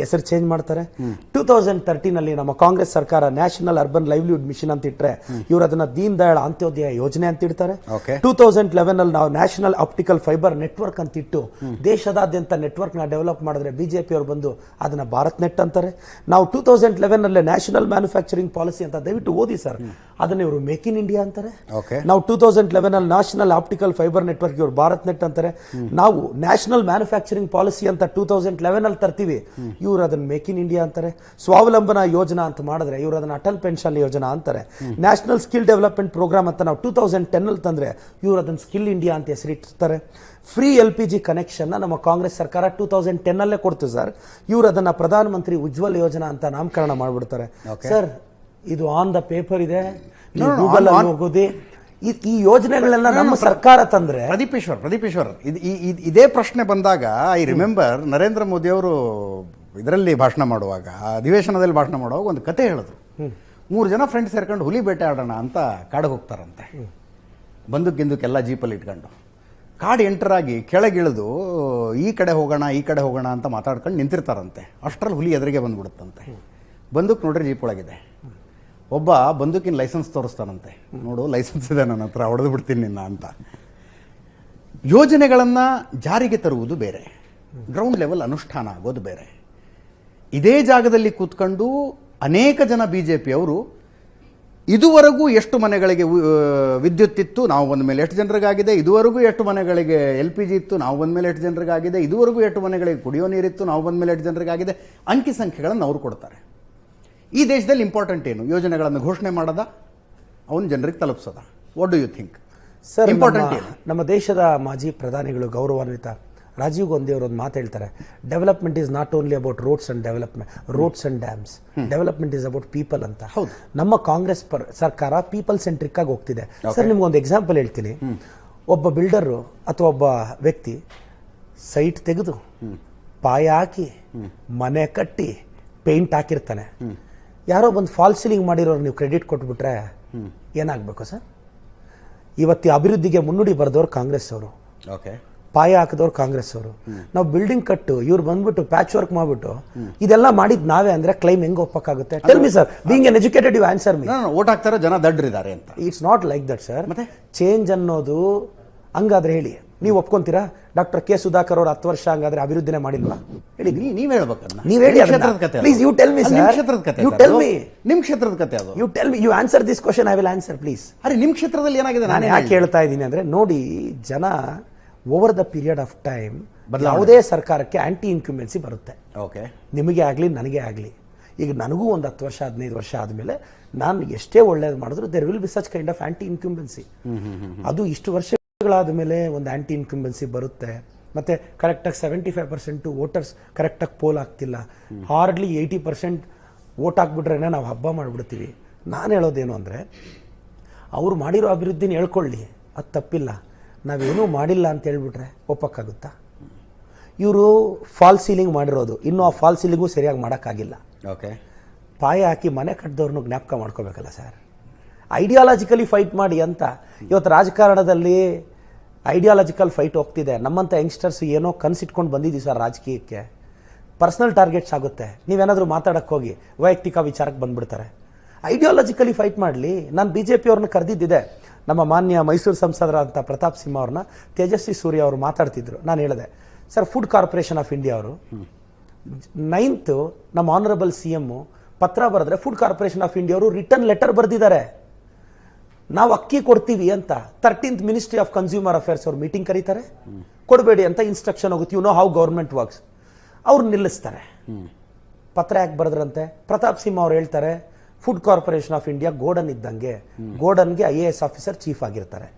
ಹೆಸರು ಚೇಂಜ್ ಮಾಡ್ತಾರೆ. 2013 ನಮ್ಮ ಕಾಂಗ್ರೆಸ್ ಸರ್ಕಾರ ನ್ಯಾಷನಲ್ ಅರ್ಬನ್ ಲೈವ್ಲಿಹುಡ್ ಮಿಷನ್ ಅಂತ ಇಟ್ರೆ ಇವರು ಅದನ್ನ ದೀನ್ ದಯಾಳ್ ಅಂತ್ಯೋದಯ ಯೋಜನೆ ಅಂತ ಇಡ್ತಾರೆ. 2011 ನಾವು ನ್ಯಾಷನಲ್ ಆಪ್ಟಿಕಲ್ ಫೈಬರ್ ನೆಟ್ವರ್ಕ್ ಅಂತ ಇಟ್ಟು ದೇಶದಾದ್ಯಂತ ನೆಟ್ವರ್ಕ್ ನ ಡೆವಲಪ್ ಮಾಡಿದ್ರೆ BJP ಬಂದು ಅದನ್ನ ಭಾರತ್ ನೆಟ್ ಅಂತಾರೆ. ನಾವು 2011 ನ್ಯಾಷನಲ್ ಮ್ಯಾನುಫ್ಯಾಕ್ಚರಿಂಗ್ ಪಾಲಿಸಿ ಅಂತ ದಯವಿಟ್ಟು ಓದಿ ಸರ್, ಅದನ್ನ ಇವರು ಮೇಕ್ ಇನ್ ಇಂಡಿಯಾ ಅಂತಾರೆ. ನಾವು 2011 ನ್ಯಾಷನಲ್ ಆಪ್ಟಿಕಲ್ ಫೈಬರ್ ನೆಟ್ವರ್ಕ್ ಇವರು ಭಾರತ್ ನೆಟ್ ಅಂತಾರೆ. ನಾವು ನ್ಯಾಷನಲ್ ಮ್ಯಾನುಫ್ಯಾಕ್ಚರಿಂಗ್ ಪಾಲಿಸಿ ಅಂತ 2011 ತರ್ತೀವಿ, ಇವರು ಅದನ್ನ ಮೇಕ್ ಇನ್ ಇಂಡಿಯಾ ಅಂತಾರೆ. ಸ್ವಾವಲಂಬನಾ ಯೋಜನಾ ಅಂತ ಮಾಡಿದ್ರೆ ಇವರು ಅದನ್ನ ಅಟಲ್ ಪೆನ್ಷನ್ ಯೋಜನಾ ಅಂತಾರೆ. ನ್ಯಾಷನಲ್ ಸ್ಕಿಲ್ ಡೆವಲಪ್ಮೆಂಟ್ ಪ್ರೋಗ್ರಾಮ್ ಅಂತ ನಾವು 2010 ತಂದ್ರೆ ಇವರು ಅದನ್ನ ಸ್ಕಿಲ್ ಇಂಡಿಯಾ ಅಂತ ಹೆಸರಿಟ್ಟಿರ್ತಾರೆ. ಫ್ರೀ LPG ಕನೆಕ್ಷನ್ ನಮ್ಮ ಕಾಂಗ್ರೆಸ್ ಸರ್ಕಾರ 2010 ಕೊಡ್ತು ಸರ್. ಇವರು ಅದನ್ನ ಪ್ರಧಾನ ಮಂತ್ರಿ ಉಜ್ವಲ್ ಯೋಜನಾ ಅಂತ ನಾಮಕರಣ ಮಾಡ್ಬಿಡ್ತಾರೆ. ಸರ್, ಇದು ಆನ್ ದ ಪೇಪರ್ ಇದೆ, ಗೂಗಲ್ ಹೋಗೋದಿ. ಈ ಯೋಜನೆಗಳೆಲ್ಲ ನಮ್ಮ ಸರ್ಕಾರ ತಂದ್ರೆ. ಪ್ರದೀಪೇಶ್ವರ್, ಇದೇ ಪ್ರಶ್ನೆ ಬಂದಾಗ ಐ ರಿಮೆಂಬರ್ ನರೇಂದ್ರ ಮೋದಿ ಅವರು ಇದರಲ್ಲಿ ಭಾಷಣ ಮಾಡುವಾಗ, ಅಧಿವೇಶನದಲ್ಲಿ ಭಾಷಣ ಮಾಡುವಾಗ ಒಂದು ಕತೆ ಹೇಳಿದ್ರು. 3 ಜನ ಫ್ರೆಂಡ್ಸ್ ಸೇರ್ಕೊಂಡು ಹುಲಿ ಬೇಟೆ ಆಡೋಣ ಅಂತ ಕಾಡಿಗೆ ಹೋಗ್ತಾರಂತೆ. ಬಂದೂಕಿಂದಕ್ಕೆಲ್ಲ ಜೀಪಲ್ಲಿ ಇಟ್ಕೊಂಡು ಕಾಡು ಎಂಟರಾಗಿ ಕೆಳಗಿಳಿದು ಈ ಕಡೆ ಹೋಗೋಣ ಅಂತ ಮಾತಾಡ್ಕೊಂಡು ನಿಂತಿರ್ತಾರಂತೆ. ಅಷ್ಟರಲ್ಲಿ ಹುಲಿ ಎದುರಿಗೆ ಬಂದ್ಬಿಡುತ್ತಂತೆ. ಬಂದೂಕ್ ನೋಡ್ರಿ ಜೀಪ್ ಒಳಗಿದೆ. ಒಬ್ಬ ಬಂದೂಕಿನ ಲೈಸೆನ್ಸ್ ತೋರಿಸ್ತಾನಂತೆ. ನೋಡು, ಲೈಸೆನ್ಸ್ ಇದೆ ನನ್ನ ಹತ್ರ, ಹೊಡೆದು ಬಿಡ್ತೀನಿ ನಿನ್ನ ಅಂತ. ಯೋಜನೆಗಳನ್ನು ಜಾರಿಗೆ ತರುವುದು ಬೇರೆ, ಗ್ರೌಂಡ್ ಲೆವೆಲ್ ಅನುಷ್ಠಾನ ಆಗೋದು ಬೇರೆ. ಇದೇ ಜಾಗದಲ್ಲಿ ಕೂತ್ಕೊಂಡು ಅನೇಕ ಜನ BJP ಅವರು ಇದುವರೆಗೂ ಎಷ್ಟು ಮನೆಗಳಿಗೆ ವಿದ್ಯುತ್ ಇತ್ತು, ನಾವು ಬಂದ ಮೇಲೆ ಎಷ್ಟು ಜನರಿಗಾಗಿದೆ, ಇದುವರೆಗೂ ಎಷ್ಟು ಮನೆಗಳಿಗೆ LPG ಇತ್ತು, ನಾವು ಬಂದ ಮೇಲೆ ಎಷ್ಟು ಜನರಿಗಾಗಿದೆ, ಇದುವರೆಗೂ ಎಷ್ಟು ಮನೆಗಳಿಗೆ ಕುಡಿಯೋ ನೀರಿತ್ತು, ನಾವು ಬಂದ ಮೇಲೆ ಎಷ್ಟು ಜನರಿಗಾಗಿದೆ, ಅಂಕಿ ಸಂಖ್ಯೆಗಳನ್ನು ಅವರು ಕೊಡ್ತಾರೆ. ಈ ದೇಶದಲ್ಲಿ ಇಂಪಾರ್ಟೆಂಟ್ ಏನು? ಯೋಜನೆಗಳನ್ನು ಘೋಷಣೆ ಮಾಡೋದ, ಅವನು ಜನರಿಗೆ ತಲುಪಿಸೋದ? What do you think sir? Important ಏನು? ನಮ್ಮ ದೇಶದ ಮಾಜಿ ಪ್ರಧಾನಿಗಳು ಗೌರವಾನ್ವಿತ ರಾಜೀವ್ ಗಾಂಧಿ ಅವರು ಒಂದು ಮಾತು ಹೇಳ್ತಾರೆ, development is not only about roads and dams, development is about people ಅಂತ. ನಮ್ಮ ಕಾಂಗ್ರೆಸ್ ಸರ್ಕಾರ ಪೀಪಲ್ ಸೆಂಟ್ರಿಕ್ ಆಗಿ ಹೋಗ್ತಿದೆ. ಸರ್, ನಿಮ್ಗೊಂದು ಎಕ್ಸಾಂಪಲ್ ಹೇಳ್ತೀನಿ. ಒಬ್ಬ ಬಿಲ್ಡರು ಅಥವಾ ಒಬ್ಬ ವ್ಯಕ್ತಿ ಸೈಟ್ ತೆಗೆದು ಪಾಯ ಹಾಕಿ ಮನೆ ಕಟ್ಟಿ ಪೇಂಟ್ ಹಾಕಿರ್ತಾನೆ. ಯಾರೋ ಬಂದು ಫಾಲ್ ಸೀಲಿಂಗ್ ಮಾಡಿರೋರು ನೀವು ಕ್ರೆಡಿಟ್ ಕೊಟ್ಬಿಟ್ರೆ ಏನಾಗಬೇಕು ಸರ್? ಇವತ್ತು ಅಭಿವೃದ್ಧಿಗೆ ಮುನ್ನುಡಿ ಬರೆದವ್ರು ಕಾಂಗ್ರೆಸ್ ಅವರು, ಪಾಯ ಹಾಕಿದವ್ರು ಕಾಂಗ್ರೆಸ್ ಅವರು. ನಾವು ಬಿಲ್ಡಿಂಗ್ ಕಟ್ಟು ಇವ್ರು ಬಂದ್ಬಿಟ್ಟು ಪ್ಯಾಚ್ ವರ್ಕ್ ಮಾಡ್ಬಿಟ್ಟು ಇದೆಲ್ಲ ಮಾಡಿದ್ ನಾವೇ ಅಂದ್ರೆ ಕ್ಲೈಮ್ ಹೆಂಗ್ ಒಪ್ಪಕ್ಕಾಗುತ್ತೆ? Tell me sir, being an educated, you answer me. Vote ಹಾಕ್ತಾರೋ ಜನ ದಡ್ರಿದ್ದಾರೆ ಅಂತ. It's not like that sir. ಮತ್ತೆ ಚೇಂಜ್ ಅನ್ನೋದು ಹಂಗಾದ್ರೆ ಹೇಳಿ, ನೀವು ಒಪ್ಕೊಂತೀರಾ? ಡಾಕ್ಟರ್ ಕೆ ಸುಧಾಕರ್ ಅವರು 10 ವರ್ಷ ಹಂಗಾದ್ರೆ ಅಭಿವೃದ್ಧಿನೇ ಮಾಡಿಲ್ವಾ? ಹೇಳಿ, ನೀವ್ ಹೇಳ್ಬೇಕನ್ನ. ನೀವ್ ಹೇಳಿ, please you tell me sir. You tell me, ನಿಮ್ ಕ್ಷೇತ್ರದ ಕತೆ ಅದು. You tell me, you answer this question, I will answer please. ಅರೆ, ನಿಮ್ ಕ್ಷೇತ್ರದಲ್ಲಿ ಏನಾಗಿದೆ? ನಾನು ಯಾಕೆ ಹೇಳ್ತಾ ಇದ್ದೀನಿ ಅಂದ್ರೆ, ನೋಡಿ, ಜನ over the period of time ಯಾವುದೇ ಸರ್ಕಾರಕ್ಕೆ ಆಂಟಿ ಇನ್ಕ್ಯುಮೆನ್ಸಿ ಬರುತ್ತೆ. ನಿಮಗೆ ಆಗಲಿ ನನಗೆ ಆಗಲಿ. ಈಗ ನನಗೂ ಒಂದು 10 ವರ್ಷ 15 ವರ್ಷ ಆದಮೇಲೆ ನಾನು ಎಷ್ಟೇ ಒಳ್ಳೇದು ಮಾಡಿದ್ರು there will be such kind of anti incumbency. ಅದು ಇಷ್ಟು ವರ್ಷಗಳಾದ ಮೇಲೆ ಒಂದು ಆಂಟಿ ಇನ್ಕ್ಯುಂಬೆನ್ಸಿ ಬರುತ್ತೆ. ಮತ್ತು ಕರೆಕ್ಟಾಗಿ 75% ವೋಟರ್ಸ್ ಕರೆಕ್ಟಾಗಿ ಪೋಲ್ ಆಗ್ತಿಲ್ಲ, ಹಾರ್ಡ್ಲಿ 80% ವೋಟ್ ಹಾಕ್ಬಿಟ್ರೆ ನಾವು ಹಬ್ಬ ಮಾಡಿಬಿಡ್ತೀವಿ. ನಾನು ಹೇಳೋದೇನು ಅಂದರೆ, ಅವರು ಮಾಡಿರೋ ಅಭಿವೃದ್ಧಿನ ಹೇಳ್ಕೊಳ್ಳಿ, ಅದು ತಪ್ಪಿಲ್ಲ. ನಾವೇನೂ ಮಾಡಿಲ್ಲ ಅಂತ ಹೇಳ್ಬಿಟ್ರೆ ಒಪ್ಪಕ್ಕಾಗುತ್ತಾ? ಇವರು ಫಾಲ್ ಸೀಲಿಂಗ್ ಮಾಡಿರೋದು, ಇನ್ನೂ ಆ ಫಾಲ್ ಸೀಲಿಂಗು ಸರಿಯಾಗಿ ಮಾಡೋಕ್ಕಾಗಿಲ್ಲ. ಓಕೆ, ಪಾಯ ಹಾಕಿ ಮನೆ ಕಟ್ಟಿದವ್ರನ್ನೂ ಜ್ಞಾಪಕ ಮಾಡ್ಕೋಬೇಕಲ್ಲ ಸರ್. ಐಡಿಯಾಲಜಿಕಲಿ ಫೈಟ್ ಮಾಡಿ ಅಂತ. ಇವತ್ತು ರಾಜಕಾರಣದಲ್ಲಿ ಐಡಿಯಾಲಜಿಕಲ್ ಫೈಟ್ ಹೋಗ್ತಿದೆ. ನಮ್ಮಂಥ ಯಂಗ್ಸ್ಟರ್ಸ್ ಏನೋ ಕನಸಿಟ್ಕೊಂಡು ಬಂದಿದ್ದೀವಿ ಸರ್ ರಾಜಕೀಯಕ್ಕೆ. ಪರ್ಸ್ನಲ್ ಟಾರ್ಗೆಟ್ಸ್ ಆಗುತ್ತೆ. ನೀವೇನಾದರೂ ಮಾತಾಡೋಕ್ಕೆ ಹೋಗಿ ವೈಯಕ್ತಿಕ ವಿಚಾರಕ್ಕೆ ಬಂದ್ಬಿಡ್ತಾರೆ. ಐಡಿಯಾಲಜಿಕಲಿ ಫೈಟ್ ಮಾಡಲಿ. ನಾನು BJP ಅವ್ರನ್ನ ಕರೆದಿದ್ದಿದೆ. ನಮ್ಮ ಮಾನ್ಯ ಮೈಸೂರು ಸಂಸದರಾದಂಥ ಪ್ರತಾಪ್ ಸಿಂಹ ಅವ್ರನ್ನ ತೇಜಸ್ವಿ ಸೂರ್ಯ ಅವರು ಮಾತಾಡ್ತಿದ್ರು. ನಾನು ಹೇಳಿದೆ, sir food corporation of India ಅವರು 9th ನಮ್ಮ ಆನರಬಲ್ CM ಪತ್ರ ಬರೆದ್ರೆ ಫುಡ್ ಕಾರ್ಪೊರೇಷನ್ ಆಫ್ ಇಂಡಿಯಾ ಅವರು ರಿಟರ್ನ್ ಲೆಟರ್ ಬರೆದಿದ್ದಾರೆ, ನಾವು ಅಕ್ಕಿ ಕೊಡ್ತೀವಿ ಅಂತ. 13th ministry of consumer affairs ಅವ್ರು ಮೀಟಿಂಗ್ ಕರೀತಾರೆ, ಕೊಡಬೇಡಿ ಅಂತ ಇನ್ಸ್ಟ್ರಕ್ಷನ್ ಹೋಗುತ್ತೆ. You know how government works. ಅವ್ರು ನಿಲ್ಲಿಸ್ತಾರೆ. ಪತ್ರ ಯಾಕೆ ಬರೆದ್ರಂತೆ? ಪ್ರತಾಪ್ ಸಿಂಹ ಅವ್ರು ಹೇಳ್ತಾರೆ, food corporation of India godown ಇದ್ದಂಗೆ. ಗೋಡನ್ಗೆ IAS ಆಫೀಸರ್ ಚೀಫ್ ಆಗಿರ್ತಾರೆ.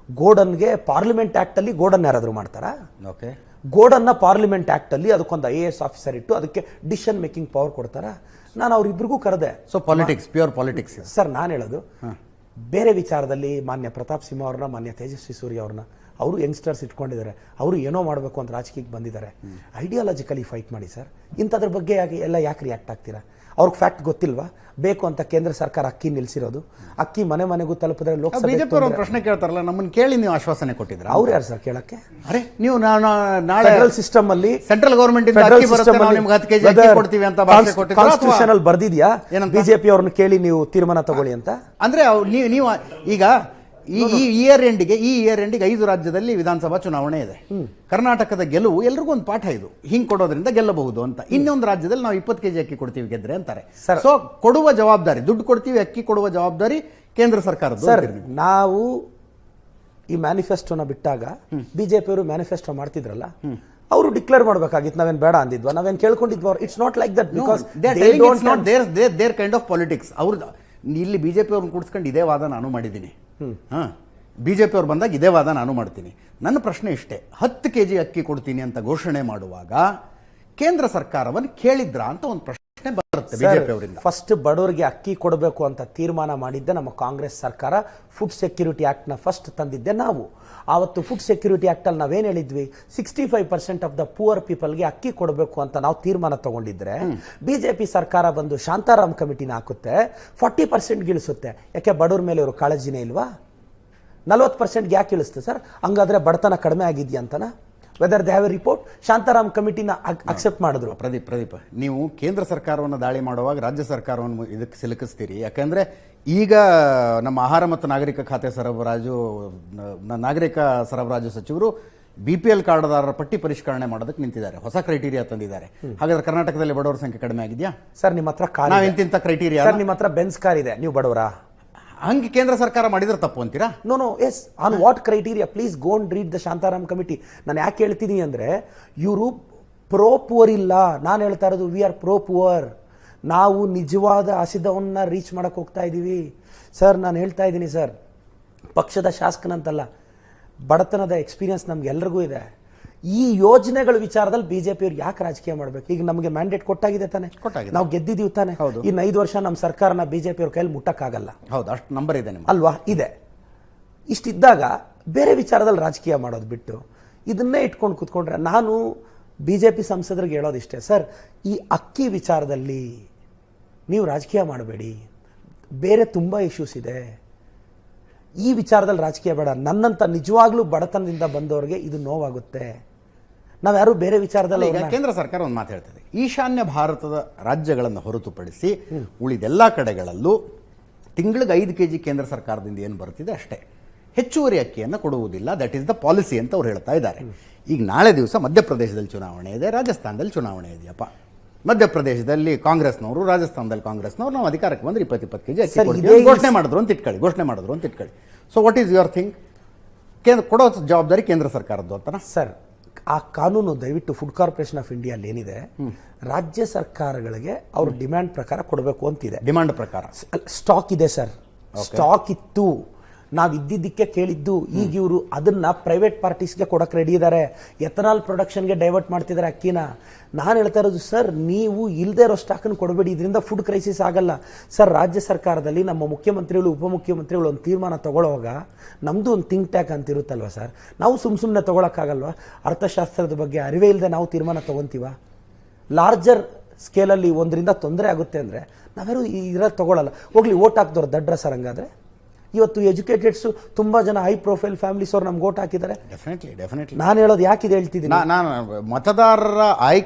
ಗೋಡನ್ಗೆ ಪಾರ್ಲಿಮೆಂಟ್ ಆಕ್ಟ್ ಅಲ್ಲಿ ಗೋಡನ್ ಯಾರಾದರೂ ಮಾಡ್ತಾರಾ? ಓಕೆ, ಗೋಡನ್ನ ಪಾರ್ಲಿಮೆಂಟ್ ಆಕ್ಟ್ ಅಲ್ಲಿ ಅದಕ್ಕೊಂದು IAS ಆಫೀಸರ್ ಇಟ್ಟು ಅದಕ್ಕೆ ಡಿಸಿಷನ್ ಮೇಕಿಂಗ್ ಪವರ್ ಕೊಡ್ತಾರಾ? ನಾನು ಅವ್ರಿಬ್ರಿಗೂ ಕರೆದೆ. So politics, pure politics sir. ನಾನು ಹೇಳೋದು ಬೇರೆ ವಿಚಾರದಲ್ಲಿ ಮಾನ್ಯ ಪ್ರತಾಪ್ ಸಿಂಹ ಅವ್ರನ್ನ, ಮಾನ್ಯ ತೇಜಸ್ವಿ ಸೂರ್ಯ ಅವ್ರನ್ನ, ಅವರು ಯಂಗ್ಸ್ಟರ್ಸ್ ಇಟ್ಕೊಂಡಿದ್ದಾರೆ. ಅವರು ಏನೋ ಮಾಡಬೇಕು ಅಂತ ರಾಜಕೀಯಕ್ಕೆ ಬಂದಿದ್ದಾರೆ. ಐಡಿಯಾಲಜಿಕಲಿ ಫೈಟ್ ಮಾಡಿ ಸರ್. ಇಂಥದ್ರ ಬಗ್ಗೆ ಯಾಕೆ ರಿಯಾಕ್ಟ್ ಆಗ್ತೀರಾ? ಅವ್ರಿಗೆ ಫ್ಯಾಕ್ಟ್ ಗೊತ್ತಿಲ್ವಾ? ಬೇಕು ಅಂತ ಕೇಂದ್ರ ಸರ್ಕಾರ ಅಕ್ಕಿ ನಿಲ್ಸಿರೋದು. ಅಕ್ಕಿ ಮನೆ ಮನೆಗೂ ತಲುಪಿದ್ರೆ ಲೋಕಸಭೆ ಬಿಜೆಪಿ ಅವರು ಪ್ರಶ್ನೆ ಕೇಳ್ತಾರಲ್ಲ, ನಮ್ಮನ್ನ ಕೇಳಿ ನೀವು ಆಶ್ವಾಸನೆ ಕೊಟ್ಟಿದ್ರ? ಅವ್ರು ಯಾರು ಸರ್ ಕೇಳಕ್ಕೆ? ಅರೆ ನೀವು ನಾಳೆ ಫೆಡರಲ್ ಸಿಸ್ಟಮ್ ಅಲ್ಲಿ ಸೆಂಟ್ರಲ್ ಗವರ್ಮೆಂಟ್ ಇಂದ ಅಕ್ಕಿ ಬರುತ್ತೆ, ನಾವು ನಿಮ್ಗೆ 10 kg ಅಕ್ಕಿ ಕೊಡ್ತೀವಿ ಅಂತ ಭಾಷೆ ಕೊಟ್ಟಿದ್ರು. ಕಾನ್ಸ್ಟಿಟ್ಯೂಷನ್ ಅಲ್ಲಿ ಬರ್ದಿದ್ಯಾ BJP ಅವ್ರನ್ನ ಕೇಳಿ ನೀವು ತೀರ್ಮಾನ ತಗೊಳ್ಳಿ ಅಂತ? ಅಂದ್ರೆ ನೀವು ಈಗ ಈ ಇಯರ್ ಎಂಡಿಗೆ 5 ರಾಜ್ಯದಲ್ಲಿ ವಿಧಾನಸಭಾ ಚುನಾವಣೆ ಇದೆ. ಕರ್ನಾಟಕದ ಗೆಲುವು ಎಲ್ರಿಗೂ ಒಂದು ಪಾಠ. ಇದು ಹಿಂಗ್ ಕೊಡೋದ್ರಿಂದ ಗೆಲ್ಲಬಹುದು ಅಂತ. ಇನ್ನೊಂದು ರಾಜ್ಯದಲ್ಲಿ ನಾವು 20 kg ಅಕ್ಕಿ ಕೊಡ್ತೀವಿ ಗೆದ್ರೆ ಅಂತಾರೆ. ಸೊ ಕೊಡುವ ಜವಾಬ್ದಾರಿ, ದುಡ್ಡು ಕೊಡ್ತೀವಿ, ಅಕ್ಕಿ ಕೊಡುವ ಜವಾಬ್ದಾರಿ ಕೇಂದ್ರ ಸರ್ಕಾರದ್ದು. ಸರ್, ನಾವು ಈ ಮ್ಯಾನಿಫೆಸ್ಟೋನ ಬಿಟ್ಟಾಗ BJP ಅವರು ಮ್ಯಾನಿಫೆಸ್ಟೋ ಮಾಡ್ತಿದ್ರಲ್ಲ, ಅವರು ಡಿಕ್ಲೇರ್ ಮಾಡಬೇಕಾಗಿತ್ತು. ನಾವೇನ್ ಬೇಡ ಅಂದಿದ್ವಾ? ನಾವೇನ್ ಕೇಳ್ಕೊಂಡಿದ್ವಾ? It's not like that. Because there kind of politics. ಅವ್ರದ್ದು ಇಲ್ಲಿ BJP ಅವ್ರನ್ನ ಕೂಡಿಸ್ಕೊಂಡು ಇದೇ ವಾದ ನಾನು ಮಾಡಿದ್ದೀನಿ. BJP ಅವ್ರು ಬಂದಾಗ ಇದೇ ವಾದ ನಾನು ಮಾಡ್ತೀನಿ. ನನ್ನ ಪ್ರಶ್ನೆ ಇಷ್ಟೇ, 10 kg ಅಕ್ಕಿ ಕೊಡ್ತೀನಿ ಅಂತ ಘೋಷಣೆ ಮಾಡುವಾಗ ಕೇಂದ್ರ ಸರ್ಕಾರವನ್ನು ಕೇಳಿದ್ರಾ ಅಂತ ಒಂದು ಪ್ರಶ್ನೆ ಬರುತ್ತೆ BJP ಅವರಿಂದ. ಫಸ್ಟ್ ಬಡವರಿಗೆ ಅಕ್ಕಿ ಕೊಡಬೇಕು ಅಂತ ತೀರ್ಮಾನ ಮಾಡಿದ್ದೆ ನಮ್ಮ ಕಾಂಗ್ರೆಸ್ ಸರ್ಕಾರ. ಫುಡ್ ಸೆಕ್ಯೂರಿಟಿ ಆಕ್ಟ್ ನ ಫಸ್ಟ್ ತಂದಿದ್ದೆ ನಾವು. ಆವತ್ತು ಫುಡ್ ಸೆಕ್ಯೂರಿಟಿ ಆಕ್ಟ್ ಅಲ್ಲಿ ನಾವೇನ್ ಹೇಳಿದ್ವಿ, 65% ಆಫ್ ದ ಪೂವರ್ ಪೀಪಲ್ಗೆ ಅಕ್ಕಿ ಕೊಡಬೇಕು ಅಂತ ನಾವು ತೀರ್ಮಾನ ತಗೊಂಡಿದ್ರೆ, BJP ಸರ್ಕಾರ ಬಂದು ಶಾಂತಾರಾಮ್ ಕಮಿಟಿನ ಹಾಕುತ್ತೆ, 40% ಇಳಿಸುತ್ತೆ. ಯಾಕೆ? ಬಡವ್ರ ಮೇಲೆ ಇವರು ಕಾಳಜಿನೇ ಇಲ್ವಾ? 40% ಯಾಕೆ ಇಳಿಸುತ್ತೆ ಸರ್? ಹಂಗಾದ್ರೆ ಬಡತನ ಕಡಿಮೆ ಆಗಿದ್ಯಾ ಅಂತನಾ? Whether they have a report? Shantaram ಕಮಿಟಿನ ಅಕ್ಸೆಪ್ಟ್ ಮಾಡಿದ್ರು. ಪ್ರದೀಪ್, ನೀವು ಕೇಂದ್ರ ಸರ್ಕಾರವನ್ನು ದಾಳಿ ಮಾಡುವಾಗ ರಾಜ್ಯ ಸರ್ಕಾರವನ್ನು ಇದಕ್ಕೆ ಸಿಲುಕಿಸ್ತೀರಿ. ಯಾಕಂದ್ರೆ ಈಗ ನಮ್ಮ ಆಹಾರ ಮತ್ತು ನಾಗರಿಕ ಸರಬರಾಜು ಸಚಿವರು BPL ಕಾರ್ಡ್ದಾರರ ಪಟ್ಟಿ ಪರಿಷ್ಕರಣೆ ಮಾಡೋದಕ್ಕೆ ನಿಂತಿದ್ದಾರೆ. ಹೊಸ ಕ್ರೈಟೀರಿಯಾ ತಂದಿದ್ದಾರೆ. ಹಾಗಾದ್ರೆ ಕರ್ನಾಟಕದಲ್ಲಿ ಬಡವರ ಸಂಖ್ಯೆ ಕಡಿಮೆ ಆಗಿದೆಯಾ ಸರ್? ನಿಮ್ಮ ಹತ್ರ ಕಾರ್, ನಾವೆಂತಿಂತ ಕ್ರೈಟೀರಿಯಾ? ಸರ್ ನಿಮ್ಮ ಹತ್ರ ಬೆನ್ಸ್ ಕಾರ್ ಇದೆ, ನೀವು ಬಡವರಾ? ಹಂಗೆ ಕೇಂದ್ರ ಸರ್ಕಾರ ಮಾಡಿದ್ರೆ ತಪ್ಪು ಅಂತೀರಾ? No yes. On what criteria? Please go and read the Shantaram committee. ನಾನು ಯಾಕೆ ಹೇಳ್ತೀನಿ ಅಂದ್ರೆ, ಇವರು ಪ್ರೋ ಪುವರ್ ಇಲ್ಲ. ನಾನು ಹೇಳ್ತಾ ಇರೋದು ವಿ ಆರ್ ಪ್ರೋ ಪುವರ್. ನಾವು ನಿಜವಾದ ಹಸಿದವನ್ನ ರೀಚ್ ಮಾಡಕ್ ಹೋಗ್ತಾ ಇದ್ದೀವಿ ಸರ್. ನಾನು ಹೇಳ್ತಾ ಇದ್ದೀನಿ ಸರ್, ಪಕ್ಷದ ಶಾಸಕನಂತಲ್ಲ, ಬಡತನದ ಎಕ್ಸ್ಪೀರಿಯನ್ಸ್ ನಮ್ಗೆಲ್ರಿಗೂ ಇದೆ. ಈ ಯೋಜನೆಗಳ ವಿಚಾರದಲ್ಲಿ BJP ಅವ್ರು ಯಾಕೆ ರಾಜಕೀಯ ಮಾಡಬೇಕು? ಈಗ ನಮಗೆ ಮ್ಯಾಂಡೇಟ್ ಕೊಟ್ಟಾಗಿದೆ ತಾನೆ, ನಾವು ಗೆದ್ದಿದ್ದೀವಿ ತಾನೆ. ಇನ್ನು 5 ವರ್ಷ ನಮ್ಮ ಸರ್ಕಾರನ BJP ಅವ್ರ ಕೈಯಲ್ಲಿ ಮುಟ್ಟಕ್ಕಾಗಲ್ಲ. ಹೌದು, ಅಷ್ಟು ನಂಬರ್ ಇದೆ ಅಲ್ವಾ? ಇದೆ. ಇಷ್ಟಿದ್ದಾಗ ಬೇರೆ ವಿಚಾರದಲ್ಲಿ ರಾಜಕೀಯ ಮಾಡೋದು ಬಿಟ್ಟು ಇದನ್ನೇ ಇಟ್ಕೊಂಡು ಕೂತ್ಕೊಂಡ್ರೆ, ನಾನು BJP ಸಂಸದರಿಗೆ ಹೇಳೋದಿಷ್ಟೇ ಸರ್, ಈ ಅಕ್ಕಿ ವಿಚಾರದಲ್ಲಿ ನೀವು ರಾಜಕೀಯ ಮಾಡಬೇಡಿ. ಬೇರೆ ತುಂಬ ಇಶ್ಯೂಸ್ ಇದೆ. ಈ ವಿಚಾರದಲ್ಲಿ ರಾಜಕೀಯ ಬೇಡ. ನನ್ನಂತ ನಿಜವಾಗ್ಲೂ ಬಡತನದಿಂದ ಬಂದವರಿಗೆ ಇದು ನೋವಾಗುತ್ತೆ. ನಾವ್ಯಾರು ಬೇರೆ ವಿಚಾರದಲ್ಲಿ. ಈಗ ಕೇಂದ್ರ ಸರ್ಕಾರ ಒಂದು ಮಾತು ಹೇಳ್ತದೆ, ಈಶಾನ್ಯ ಭಾರತದ ರಾಜ್ಯಗಳನ್ನು ಹೊರತುಪಡಿಸಿ ಉಳಿದೆಲ್ಲ ಕಡೆಗಳಲ್ಲೂ ತಿಂಗಳಿಗೆ 5 kg ಕೇಂದ್ರ ಸರ್ಕಾರದಿಂದ ಏನು ಬರ್ತಿದೆ ಅಷ್ಟೇ, ಹೆಚ್ಚುವರಿ ಅಕ್ಕಿಯನ್ನು ಕೊಡುವುದಿಲ್ಲ. ದಟ್ ಈಸ್ ದ ಪಾಲಿಸಿ ಅಂತ ಅವ್ರು ಹೇಳ್ತಾ ಇದ್ದಾರೆ. ಈಗ ನಾಳೆ ದಿವಸ ಮಧ್ಯಪ್ರದೇಶದಲ್ಲಿ ಚುನಾವಣೆ ಇದೆ, ರಾಜಸ್ಥಾನದಲ್ಲಿ ಚುನಾವಣೆ ಇದೆಯಪ್ಪ. ಮಧ್ಯಪ್ರದೇಶದಲ್ಲಿ ಕಾಂಗ್ರೆಸ್ನವರು, ರಾಜಸ್ಥಾನದಲ್ಲಿ ಕಾಂಗ್ರೆಸ್ನವರು ನಾವು ಅಧಿಕಾರಕ್ಕೆ ಬಂದ್ರೆ 20 kg ಅಕ್ಕಿ ಘೋಷಣೆ ಮಾಡಿದ್ರು ಅಂತ ಇಟ್ಕೊಳ್ಳಿ. So what is your thing? ಕೊಡೋ ಜವಾಬ್ದಾರಿ ಕೇಂದ್ರ ಸರ್ಕಾರದ್ದು ಅಂತನಾ? ಸರ್, ಆ ಕಾನೂನು ದಯವಿಟ್ಟು ಫುಡ್ ಕಾರ್ಪೊರೇಷನ್ ಆಫ್ ಇಂಡಿಯಾಲ್ಲಿ ಏನಿದೆ, ರಾಜ್ಯ ಸರ್ಕಾರಗಳಿಗೆ ಅವ್ರ ಡಿಮ್ಯಾಂಡ್ ಪ್ರಕಾರ ಕೊಡಬೇಕು ಅಂತಿದೆ. ಡಿಮಾಂಡ್ ಪ್ರಕಾರ ಸ್ಟಾಕ್ ಇದೆ ಸರ್, ಸ್ಟಾಕ್ ಇತ್ತು, ನಾವು ಇದ್ದಿದ್ದಕ್ಕೆ ಕೇಳಿದ್ದು. ಈಗ ಇವರು ಅದನ್ನ ಪ್ರೈವೇಟ್ ಪಾರ್ಟೀಸ್ಗೆ ಕೊಡಕ್ಕೆ ರೆಡಿ ಇದ್ದಾರೆ, ಎಥನಾಲ್ ಪ್ರೊಡಕ್ಷನ್ಗೆ ಡೈವರ್ಟ್ ಮಾಡ್ತಿದ್ದಾರೆ ಅಕ್ಕಿನ. ನಾನು ಹೇಳ್ತಾ ಇರೋದು ಸರ್, ನೀವು ಇಲ್ಲದೆ ಇರೋ ಸ್ಟಾಕನ್ನು ಕೊಡಬೇಡಿ, ಇದರಿಂದ ಫುಡ್ ಕ್ರೈಸಿಸ್ ಆಗಲ್ಲ ಸರ್. ರಾಜ್ಯ ಸರ್ಕಾರದಲ್ಲಿ ನಮ್ಮ ಮುಖ್ಯಮಂತ್ರಿಗಳು ಉಪಮುಖ್ಯಮಂತ್ರಿಗಳು ಒಂದು ತೀರ್ಮಾನ ತಗೊಳ್ಳುವಾಗ ನಮ್ಮದು ಒಂದು ಥಿಂಕ್ ಟ್ಯಾಂಕ್ ಅಂತ ಇರುತ್ತಲ್ವ ಸರ್, ನಾವು ಸುಮ್ಮನೆ ತೊಗೊಳಕ್ಕಾಗಲ್ವ? ಅರ್ಥಶಾಸ್ತ್ರದ ಬಗ್ಗೆ ಅರಿವೇ ಇಲ್ಲದೆ ನಾವು ತೀರ್ಮಾನ ತೊಗೊತೀವ? ಲಾರ್ಜರ್ ಸ್ಕೇಲಲ್ಲಿ ಒಂದರಿಂದ ತೊಂದರೆ ಆಗುತ್ತೆ ಅಂದರೆ ನಾವ್ಯಾರು ಇರೋದು ತೊಗೊಳಲ್ಲ. ಹೋಗ್ಲಿ, ಓಟ್ ಹಾಕ್ದವ್ರು ದಡ್ರ ಸರ್. ಹಂಗಾದ್ರೆ ಇವತ್ತು ಎಜುಕೇಟೆಡ್ಸು ತುಂಬ ಜನ ಹೈ ಪ್ರೊಫೈಲ್ ಫ್ಯಾಮಿಲೀಸ್ ಅವ್ರು ನಮ್ಗೆ ಓಟ್ ಹಾಕಿದ್ದಾರೆ. ಡೆಫಿನೆಟ್ಲಿ ನಾನು ಹೇಳೋದು ಯಾಕಿದೆ ಹೇಳ್ತಿದ್ದೀನಿ, ನಾನು ಮತದಾರರ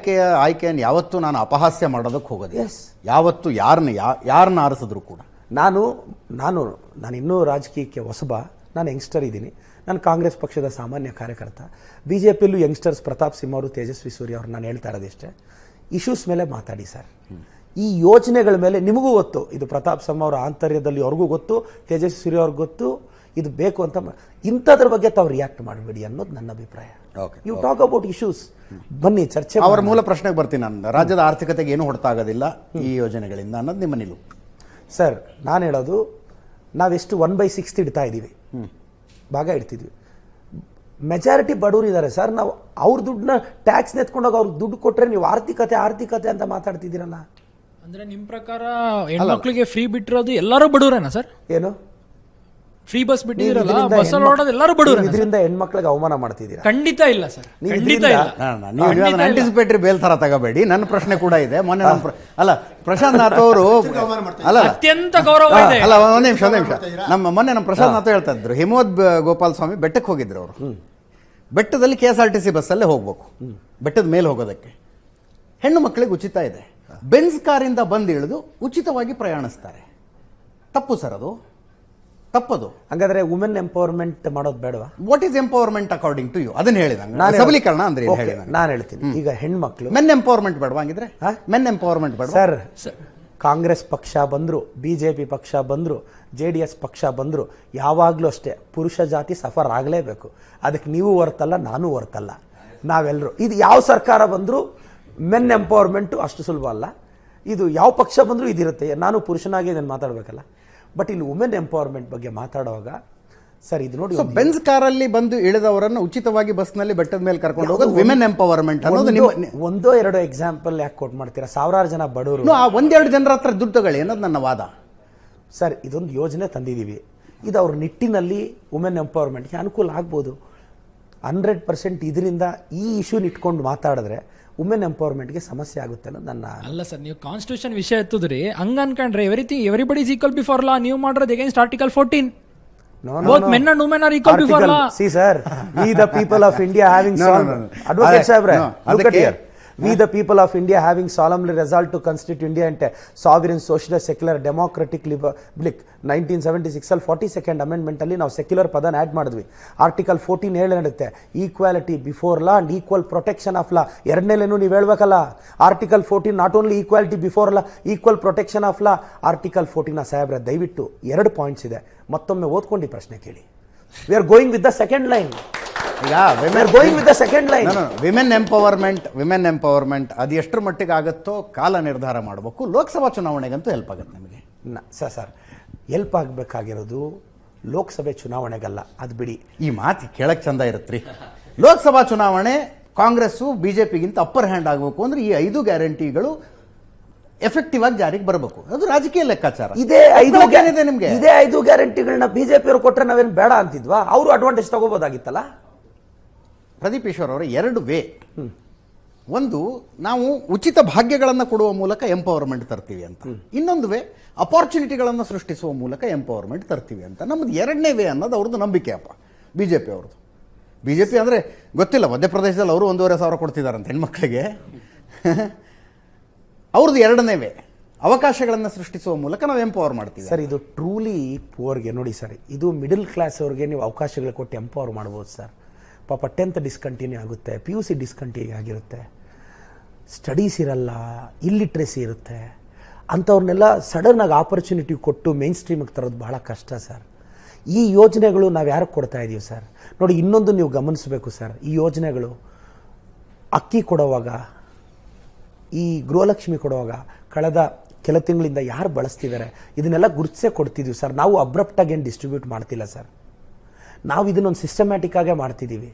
ಆಯ್ಕೆಯನ್ನು ಯಾವತ್ತೂ ನಾನು ಅಪಹಾಸ್ಯ ಮಾಡೋದಕ್ಕೆ ಹೋಗೋದು. ಯಾವತ್ತು ಯಾರನ್ನ ಆರಿಸಿದ್ರು ಕೂಡ ನಾನು ಇನ್ನೂ ರಾಜಕೀಯಕ್ಕೆ ಹೊಸಬ, ನಾನು ಯಂಗ್ಸ್ಟರ್ ಇದ್ದೀನಿ. ನಾನು ಕಾಂಗ್ರೆಸ್ ಪಕ್ಷದ ಸಾಮಾನ್ಯ ಕಾರ್ಯಕರ್ತ. B J ಪಿಯಲ್ಲೂ youngsters Pratap Simha ಅವರು, ತೇಜಸ್ವಿ ಸೂರ್ಯ ಅವರು, ನಾನು ಹೇಳ್ತಾ ಇರೋದಿಷ್ಟೇ, ಇಶ್ಯೂಸ್ ಮೇಲೆ ಮಾತಾಡಿ ಸರ್. ಈ ಯೋಜನೆಗಳ ಮೇಲೆ ನಿಮಗೂ ಗೊತ್ತು, ಇದು ಪ್ರತಾಪ್ ಸಿಂಹ ಅವರ ಆಂತರ್ಯದಲ್ಲಿ ಅವ್ರಿಗೂ ಗೊತ್ತು, ತೇಜಸ್ವಿ ಸೂರ್ಯ ಅವ್ರಿಗೂ ಗೊತ್ತು, ಇದು ಬೇಕು ಅಂತ. ಇಂಥದ್ರ ಬಗ್ಗೆ ತಾವು ರಿಯಾಕ್ಟ್ ಮಾಡಬೇಡಿ ಅನ್ನೋದು ನನ್ನ ಅಭಿಪ್ರಾಯ. ಯು ಟಾಕ್ ಅಬೌಟ್ ಇಶ್ಯೂಸ್, ಬನ್ನಿ ಚರ್ಚೆ. ಅವರ ಮೂಲ ಪ್ರಶ್ನೆಗೆ ಬರ್ತೀನಿ ನಾನು. ರಾಜ್ಯದ ಆರ್ಥಿಕತೆಗೆ ಏನು ಹೊಡೆತಾಗೋದಿಲ್ಲ ಈ ಯೋಜನೆಗಳಿಂದ ಅನ್ನೋದು ನಿಮ್ಮ ನಿಲುವು ಸರ್. ನಾನು ಹೇಳೋದು, ನಾವೆಷ್ಟು 1/6 ಇಡ್ತಾ ಇದ್ದೀವಿ, ಭಾಗ ಇಡ್ತಿದ್ವಿ. ಮೆಜಾರಿಟಿ ಬಡವರು ಇದ್ದಾರೆ ಸರ್. ನಾವು ಅವ್ರ ದುಡ್ಡನ್ನ ಟ್ಯಾಕ್ಸ್ ನೆತ್ಕೊಂಡೋಗಿ ಅವ್ರಿಗೆ ದುಡ್ಡು ಕೊಟ್ಟರೆ ನೀವು ಆರ್ಥಿಕತೆ ಅಂತ ಮಾತಾಡ್ತಿದ್ದೀರಲ್ಲ. ಅಂದ್ರೆ ನಿಮ್ ಪ್ರಕಾರ ಹೆಣ್ಮಕ್ಳಿಗೆ ಫ್ರೀ ಬಿಟ್ಟಿರೋದು ಎಲ್ಲರೂ ಬಡವರೇನಾ ಸರ್? ಏನು ಫ್ರೀ ಬಸ್ ಬಿಟ್ಟಿರಲ್ಲ, ಬಸ್ ಓಡೋದು ಎಲ್ಲರೂ ಬಡವರೇ? ಇದರಿಂದ ಹೆಣ್ಮಕ್ಳಿಗೆ ಅವಮಾನ ಮಾಡ್ತಿದ್ದೀರಾ? ಖಂಡಿತ ಇಲ್ಲ ಸರ್, ಖಂಡಿತ ಇಲ್ಲ. ನೀವು ಆಂಟಿಸಿಪೇಟರಿ ಬೇಲ್ ತರ ತಗೋಬೇಡಿ. ನನ್ನ ಪ್ರಶ್ನೆ ಕೂಡ ಇದೆ. ಮೊನ್ನೆ ಪ್ರಶಾಂತ್ ನಾಥ್ ಅವರು ಅತ್ಯಂತ ಗೌರವ ಇದೆ. ಒಂದ್ ನಿಮಿಷ ಮೊನ್ನೆ ನಮ್ಮ ಪ್ರಶಾಂತ್ ನಾಥ್ ಹೇಳ್ತಾ ಇದ್ರು, ಹಿಮೋದ್ ಗೋಪಾಲ್ ಸ್ವಾಮಿ ಬೆಟ್ಟಕ್ಕೆ ಹೋಗಿದ್ರು ಅವರು. ಬೆಟ್ಟದಲ್ಲಿ KSRTC ಬಸ್ಸಲ್ಲೇ ಹೋಗ್ಬೇಕು, ಬೆಟ್ಟದ ಮೇಲೆ ಹೋಗೋದಕ್ಕೆ. ಹೆಣ್ಣು ಮಕ್ಕಳಿಗೆ ಉಚಿತ ಇದೆ. ಬೆನ್ಸ್ ಕಾರಿಂದ ಬಂದು ಇಳಿದು ಉಚಿತವಾಗಿ ಪ್ರಯಾಣಿಸ್ತಾರೆ. ತಪ್ಪು ಸರ್, ಅದು ತಪ್ಪದು. ಹಾಗಾದ್ರೆ ವುಮೆನ್ ಎಂಪವರ್ಮೆಂಟ್ ಮಾಡೋದು ಬೇಡವಾ? What is empowerment according to you? ಅದನ್ನ ಹೇಳಿ ನಂಗೆ. ಸಬಲೀಕರಣ ಅಂದ್ರೆ ನಾನು ಹೇಳ್ತೀನಿ. ಈಗ ಹೆಣ್ಮಕ್ಳು ಮೆನ್ ಎಂಪವರ್ಮೆಂಟ್ ಬೇಡವಾ? ಹಂಗಿದ್ರೆ ಮೆನ್ ಎಂಪವರ್ಮೆಂಟ್ ಬೇಡ ಸರ್. ಕಾಂಗ್ರೆಸ್ ಪಕ್ಷ ಬಂದ್ರು, BJP ಪಕ್ಷ ಬಂದ್ರು, JDS ಪಕ್ಷ ಬಂದ್ರು, ಯಾವಾಗಲೂ ಅಷ್ಟೇ ಪುರುಷ ಜಾತಿ ಸಫರ್ ಆಗಲೇಬೇಕು. ಅದಕ್ಕೆ ನೀವು ಹೊರ್ತಲ್ಲ, ನಾನು ಹೊರ್ತಲ್ಲ, ನಾವೆಲ್ಲರೂ. ಇದು ಯಾವ ಸರ್ಕಾರ ಬಂದರೂ ಮೆನ್ ಎಂಪವರ್ಮೆಂಟು ಅಷ್ಟು ಸುಲಭ ಅಲ್ಲ. ಇದು ಯಾವ ಪಕ್ಷ ಬಂದರೂ ಇದಿರುತ್ತೆ. ನಾನು ಪುರುಷನಾಗಿ ಇದನ್ನು ಮಾತಾಡಬೇಕಲ್ಲ. ಬಟ್ ಇಲ್ಲಿ ವುಮೆನ್ ಎಂಪವರ್ಮೆಂಟ್ ಬಗ್ಗೆ ಮಾತಾಡುವಾಗ ಸರ್, ಇದು ನೋಡಿ, ಬೆನ್ಸ್ ಕಾರಲ್ಲಿ ಬಂದು ಇಳಿದವರನ್ನು ಉಚಿತವಾಗಿ ಬಸ್ನಲ್ಲಿ ಬೆಟ್ಟದ ಮೇಲೆ ಕರ್ಕೊಂಡು ಹೋಗೋದು ವಿಮೆನ್ ಎಂಪವರ್ಮೆಂಟ್ ಅನ್ನೋದು ನಿಮ್ಮ. ಒಂದೋ ಎರಡೋ ಎಕ್ಸಾಂಪಲ್ ಯಾಕೆ ಕೊಟ್ಟು ಮಾಡ್ತೀರಾ? ಸಾವಿರಾರು ಜನ ಬಡವರು, ಆ ಒಂದೆರಡು ಜನರ ಹತ್ರ ದುಡ್ಡು ತಗೊಳ್ಳಿ ಅನ್ನೋದು ನನ್ನ ವಾದ ಸರ್. ಇದೊಂದು ಯೋಜನೆ ತಂದಿದ್ದೀವಿ, ಇದು ಅವ್ರ ನಿಟ್ಟಿನಲ್ಲಿ ವುಮೆನ್ ಎಂಪವರ್ಮೆಂಟ್ಗೆ ಅನುಕೂಲ ಆಗ್ಬೋದು. 100% ಇದರಿಂದ ಈ ಇಶ್ಯೂನ ಇಟ್ಕೊಂಡು ಮಾತಾಡಿದ್ರೆ ವುಮೆನ್ ಎಂಪವರ್ಮೆಂಟ್ಗೆ ಸಮಸ್ಯೆ ಆಗುತ್ತೆ ಅನ್ನೋದು ನನ್ನ. ಅಲ್ಲ ಸರ್, ನೀವು ಕಾನ್ಸ್ಟಿಟ್ಯೂಷನ್ ವಿಷಯ ಎತ್ತಿದ್ರಿ, ಹಂಗ ಅನ್ಕೊಂಡ್ರೆ everybody is equal before law. ನೀವು ಮಾಡಿರೋದು against article 14. Both men and women are equal before law. See sir, we the people of India having Advocate Sabre, look at here. We the people of India having solemnly resolved to constitute India into sovereign, socialist, secular, democratic republic 1976 ಅಲ್ಲಿ 42nd amendment ಅಲ್ಲಿ ನಾವು secular ಪದನ add ಮಾಡಿದ್ವಿ. Article 14 ಹೇಳುತ್ತೆ equality before law and equal protection of law. ಎರಡನೇಲೇನು ನೀವು ಹೇಳ್ಬೇಕಲ್ಲ. Article 14 not only equality before law, equal protection of law. Article 14 ಸಾಹೇಬ್ರೆ ದಯವಿಟ್ಟು 2 ಪಾಯಿಂಟ್ಸ್ ಇದೆ, ಮತ್ತೊಮ್ಮೆ ಓದ್ಕೊಂಡು ಪ್ರಶ್ನೆ ಕೇಳಿ. We are going with the second line. Women empowerment ಅದು ಎಷ್ಟರ ಮಟ್ಟಿಗೆ ಆಗುತ್ತೋ ಕಾಲ ನಿರ್ಧಾರ ಮಾಡಬೇಕು. ಲೋಕಸಭಾ ಚುನಾವಣೆಗಂತೂ ಹೆಲ್ಪ್ ಆಗುತ್ತೆ ನಮಗೆ ಸರ್. ಹೆಲ್ಪ್ ಆಗಬೇಕಾಗಿರೋದು ಲೋಕಸಭೆ ಚುನಾವಣೆಗಲ್ಲ, ಅದು ಬಿಡಿ. ಈ ಮಾತು ಕೇಳಕ್ ಚಂದ ಇರುತ್ತ್ರಿ. ಲೋಕಸಭಾ ಚುನಾವಣೆ ಕಾಂಗ್ರೆಸ್ಸು BJPಗಿಂತ ಅಪ್ಪರ್ ಹ್ಯಾಂಡ್ ಆಗಬೇಕು ಅಂದ್ರೆ ಈ 5 ಗ್ಯಾರಂಟಿಗಳು ಎಫೆಕ್ಟಿವ್ ಆಗಿ ಜಾರಿಗೆ ಬರಬೇಕು. ಅದು ರಾಜಕೀಯ ಲೆಕ್ಕಾಚಾರ. ಇದೇ 5 ಗ್ಯಾರಂಟಿಗಳನ್ನ BJP ಅವರು ಕೊಟ್ಟರೆ ನಾವೇನು ಬೇಡ ಅಂತಿದ್ವಾ? ಅವರು ಅಡ್ವಾಂಟೇಜ್ ತಗೋಬೋದಾಗಿತ್ತಲ್ಲ. ಪ್ರದೀಪ್ ಈಶ್ವರ್ ಅವರ 2 ವೇ. ಒಂದು, ನಾವು ಉಚಿತ ಭಾಗ್ಯಗಳನ್ನು ಕೊಡುವ ಮೂಲಕ ಎಂಪವರ್ಮೆಂಟ್ ತರ್ತೀವಿ ಅಂತ. ಇನ್ನೊಂದು ವೇ, ಅಪಾರ್ಚುನಿಟಿಗಳನ್ನು ಸೃಷ್ಟಿಸುವ ಮೂಲಕ ಎಂಪವರ್ಮೆಂಟ್ ತರ್ತೀವಿ ಅಂತ. ನಮ್ಮದು 2ನೇ ವೇ ಅನ್ನೋದು ಅವ್ರದ್ದು ನಂಬಿಕೆ ಅಪ್ಪ, BJP ಅವ್ರದ್ದು. BJP ಅಂದರೆ ಗೊತ್ತಿಲ್ಲ, ಮಧ್ಯಪ್ರದೇಶದಲ್ಲಿ ಅವರು 1,500,000 ಕೊಡ್ತಿದಾರಂತೆ ಹೆಣ್ಮಕ್ಳಿಗೆ. ಅವ್ರದ್ದು 2ನೇ ವೇ, ಅವಕಾಶಗಳನ್ನು ಸೃಷ್ಟಿಸುವ ಮೂಲಕ ನಾವು ಎಂಪವರ್ ಮಾಡ್ತೀವಿ ಸರ್. ಇದು ಟ್ರೂಲಿ ಪುವರ್ಗೆ ನೋಡಿ ಸರ್, ಇದು ಮಿಡಲ್ ಕ್ಲಾಸ್ ಅವ್ರಿಗೆ ನೀವು ಅವಕಾಶಗಳು ಕೊಟ್ಟು ಎಂಪವರ್ ಮಾಡ್ಬೋದು ಸರ್. ಪಾಪ 10th ಡಿಸ್ಕಂಟಿನ್ಯೂ ಆಗುತ್ತೆ, PUC ಡಿಸ್ಕಂಟಿನ್ಯೂ ಆಗಿರುತ್ತೆ, ಸ್ಟಡೀಸ್ ಇರಲ್ಲ, ಇಲ್ಲಿಟ್ರೆಸಿ ಇರುತ್ತೆ. ಅಂಥವ್ರನ್ನೆಲ್ಲ ಸಡನ್ನಾಗಿ ಆಪರ್ಚುನಿಟಿ ಕೊಟ್ಟು ಮೇನ್ ಸ್ಟ್ರೀಮಿಗೆ ತರೋದು ಭಾಳ ಕಷ್ಟ ಸರ್. ಈ ಯೋಜನೆಗಳು ನಾವು ಯಾರಿಗೆ ಕೊಡ್ತಾ ಇದ್ದೀವಿ ಸರ್? ನೋಡಿ, ಇನ್ನೊಂದು ನೀವು ಗಮನಿಸಬೇಕು ಸರ್, ಈ ಯೋಜನೆಗಳು ಅಕ್ಕಿ ಕೊಡುವಾಗ, ಈ ಗೃಹಲಕ್ಷ್ಮಿ ಕೊಡುವಾಗ ಕಳೆದ ಕೆಲ ತಿಂಗಳಿಂದ ಯಾರು ಬಳಸ್ತಿದ್ದಾರೆ ಇದನ್ನೆಲ್ಲ ಗುರುತಿಸೇ ಕೊಡ್ತಿದ್ದೀವಿ ಸರ್. ನಾವು ಅಬ್ರಪ್ಟಾಗಿ ಏನು ಡಿಸ್ಟ್ರಿಬ್ಯೂಟ್ ಮಾಡ್ತಿಲ್ಲ ಸರ್. ನಾವು ಇದನ್ನೊಂದು ಸಿಸ್ಟಮ್ಯಾಟಿಕ್ ಆಗೇ ಮಾಡ್ತಿದ್ದೀವಿ.